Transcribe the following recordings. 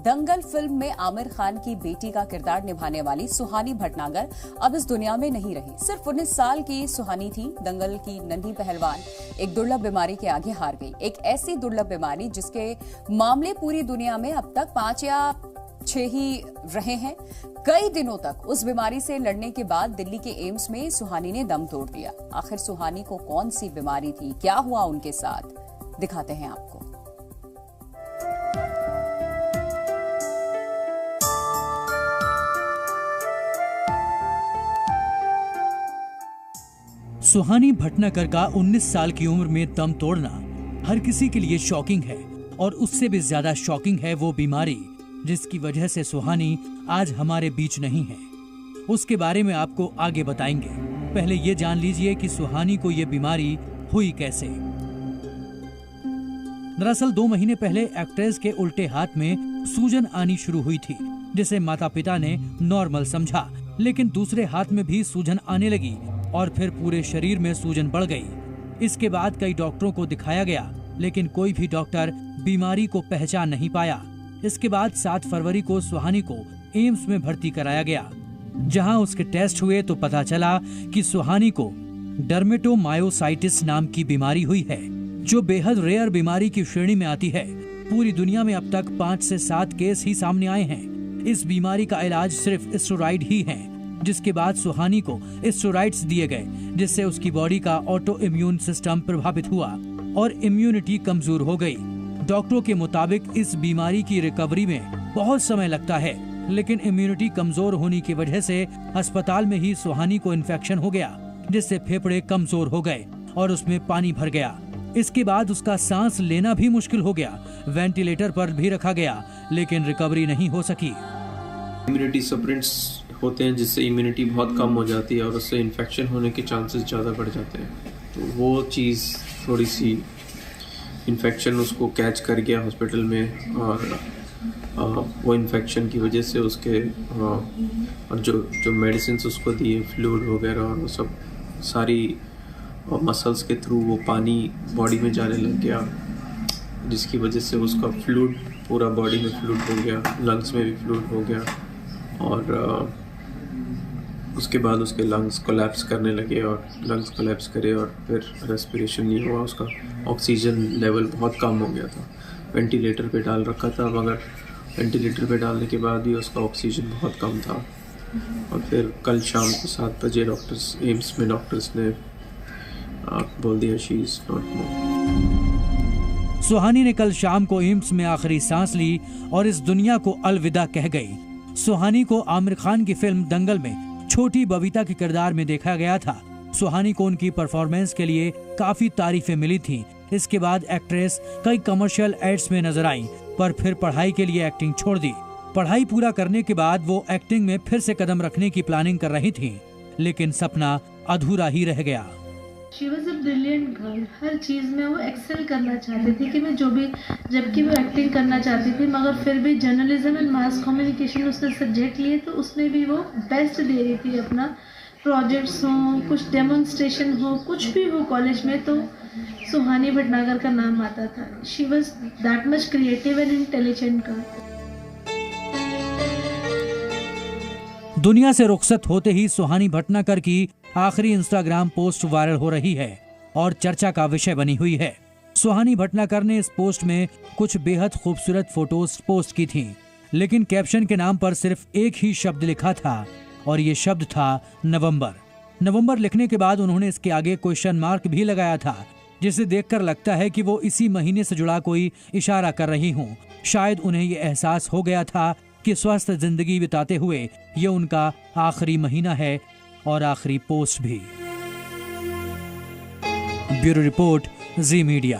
दंगल film में आमिर खान की बेटी का किरदार निभाने वाली सुहानी भटनागर अब इस दुनिया में नहीं रही। सिर्फ 19 साल की सुहानी थी। दंगल की नन्ही पहलवान एक दुर्लभ बीमारी के आगे हार गई। एक ऐसी दुर्लभ बीमारी जिसके मामले पूरी दुनिया में अब तक 5 या 6 ही रहे हैं। कई दिनों तक उस बीमारी से लड़ने के बाद दिल्ली के एम्स में सुहानी ने दम तोड़ दिया। आखिर सुहानी को कौन सी बीमारी थी, क्या हुआ उनके साथ, दिखाते हैं आपको। सुहानी भटनागर का 19 साल की उम्र में दम तोड़ना हर किसी के लिए शॉकिंग है और उससे भी ज्यादा शॉकिंग है वो बीमारी जिसकी वजह से सुहानी आज हमारे बीच नहीं है। उसके बारे में आपको आगे बताएंगे। पहले ये जान लीजिए कि सुहानी को ये बीमारी हुई कैसे। दरअसल 2 महीने पहले एक्ट्रेस के उल्टे हाथ में सूजन आनी शुरू हुई थी, जिसे माता पिता ने नॉर्मल समझा, लेकिन दूसरे हाथ में भी सूजन आने लगी और फिर पूरे शरीर में सूजन बढ़ गई। इसके बाद कई डॉक्टरों को दिखाया गया, लेकिन कोई भी डॉक्टर बीमारी को पहचान नहीं पाया। इसके बाद 7 फरवरी को सुहानी को एम्स में भर्ती कराया गया, जहां उसके टेस्ट हुए तो पता चला कि सुहानी को डर्मेटोमायोसाइटिस नाम की बीमारी हुई है, जो बेहद रेयर बीमारी की श्रेणी में आती है। पूरी दुनिया में अब तक 5 से 7 केस ही सामने आए हैं। इस बीमारी का इलाज सिर्फ स्टेरॉइड ही है, जिसके बाद सुहानी को स्टेरॉइड्स दिए गए, जिससे उसकी बॉडी का ऑटो इम्यून सिस्टम प्रभावित हुआ और इम्यूनिटी कमजोर हो गई। डॉक्टरों के मुताबिक इस बीमारी की रिकवरी में बहुत समय लगता है, लेकिन इम्यूनिटी कमजोर होने की वजह से अस्पताल में ही सुहानी को इन्फेक्शन हो गया, जिससे फेफड़े कमजोर हो गए और उसमें पानी भर गया। इसके बाद उसका सांस लेना भी मुश्किल हो गया। वेंटिलेटर पर भी रखा गया, लेकिन रिकवरी नहीं हो सकी। इम्यूनिटी सप्रेंट्स होते हैं, जिससे इम्यूनिटी बहुत कम हो जाती है और उससे इन्फेक्शन होने के चांसेस ज़्यादा बढ़ जाते हैं। तो वो चीज़ थोड़ी सी इन्फेक्शन उसको कैच कर गया हॉस्पिटल में, और वो इन्फेक्शन की वजह से उसके और जो मेडिसिन उसको दिए, फ्लूइड वगैरह, और वो सब सारी मसल्स के थ्रू वो पानी बॉडी में जाने लग गया, जिसकी वजह से उसका फ्लूइड पूरा बॉडी में फ्लूइड हो गया, लंग्स में भी फ्लूइड हो गया, और उसके बाद उसके लंग्स कोलैप्स करने लगे और लंग्स कोलैप्स करे और फिर रेस्पिरेशन नहीं हुआ। उसका ऑक्सीजन लेवल बहुत कम हो गया था। वेंटिलेटर पे डाल रखा था, मगर वेंटिलेटर पे डालने के बाद भी उसका ऑक्सीजन बहुत कम था। और फिर कल शाम को 7 बजे एम्स में डॉक्टर्स ने बोल दिया शी इज नॉट मोर। सुहानी ने कल शाम को एम्स में आखिरी सांस ली और इस दुनिया को अलविदा कह गई। सुहानी को आमिर खान की फिल्म दंगल में छोटी बबीता के किरदार में देखा गया था। सुहानी को उनकी परफॉर्मेंस के लिए काफी तारीफें मिली थीं। इसके बाद एक्ट्रेस कई कमर्शियल एड्स में नजर आई, पर फिर पढ़ाई के लिए एक्टिंग छोड़ दी। पढ़ाई पूरा करने के बाद वो एक्टिंग में फिर से कदम रखने की प्लानिंग कर रही थी, लेकिन सपना अधूरा ही रह गया। She was a brilliant girl. हर चीज़ में वो एक्सेल करना चाहती थी कि मैं जबकि वो एक्टिंग करना चाहती थी, मगर फिर भी जर्नलिज्म एंड मास कम्युनिकेशन उसने सब्जेक्ट लिए, तो उसमें भी वो बेस्ट दे रही थी अपना। प्रोजेक्ट्स हो, कुछ डेमोन्स्ट्रेशन हो, कुछ भी हो कॉलेज में, तो सुहानी भटनागर का नाम आता था। She was that much creative and intelligent girl. दुनिया से रुखसत होते ही सुहानी भटनागर की आखिरी इंस्टाग्राम पोस्ट वायरल हो रही है और चर्चा का विषय बनी हुई है। सुहानी भटनागर ने इस पोस्ट में कुछ बेहद खूबसूरत फोटोज पोस्ट की थीं, लेकिन कैप्शन के नाम पर सिर्फ एक ही शब्द लिखा था और ये शब्द था नवंबर। नवंबर लिखने के बाद उन्होंने इसके आगे क्वेश्चन मार्क भी लगाया था, जिसे देखकर लगता है कि वो इसी महीने से जुड़ा कोई इशारा कर रही हूँ। शायद उन्हें ये एहसास हो गया था कि स्वस्थ जिंदगी बिताते हुए ये उनका आखिरी महीना है और आखिरी पोस्ट भी। ब्यूरो रिपोर्ट, जी मीडिया।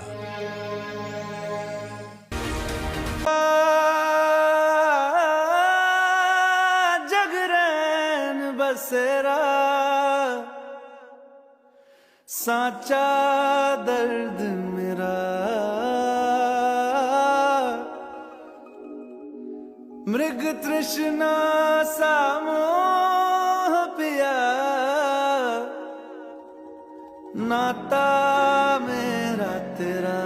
जगरैन बसेरा साचा दर्द मेरा, मृग तृष्णा सामोह पिया, नाता मेरा तेरा।